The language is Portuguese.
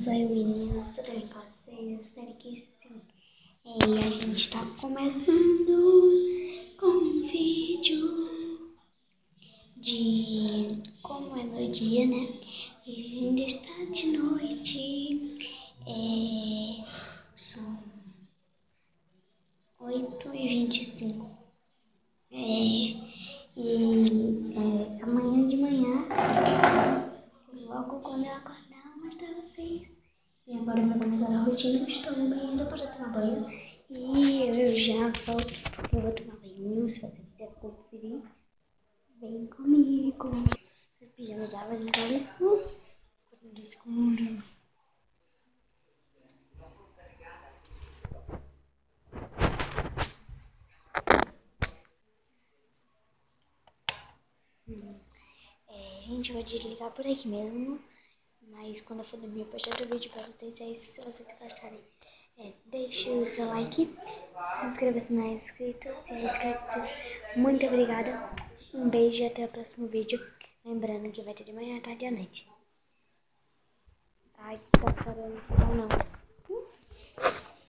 Oi meninas, tudo bem com vocês? Espero que sim. E a gente tá começando com um vídeo de como é meu dia, né? E ainda está de noite. São 8h25. Amanhã de manhã, logo quando eu acordar, eu vou mostrar vocês. E agora vai começar a rotina. Eu estou no banheiro para tomar banho. E eu já volto porque eu vou tomar banho. Se você quiser conferir, vem comigo. Os pijamas já vai ligar no escuro. Gente, eu vou desligar por aqui mesmo. Mas quando eu for dormir, eu postar outro vídeo pra vocês. Aí, se vocês gostarem, deixe o seu like. Se inscreva se não é inscrito. Se é inscrito, muito obrigada. Um beijo e até o próximo vídeo. Lembrando que vai ter de manhã, tarde e à noite. Ai, tá falando que não.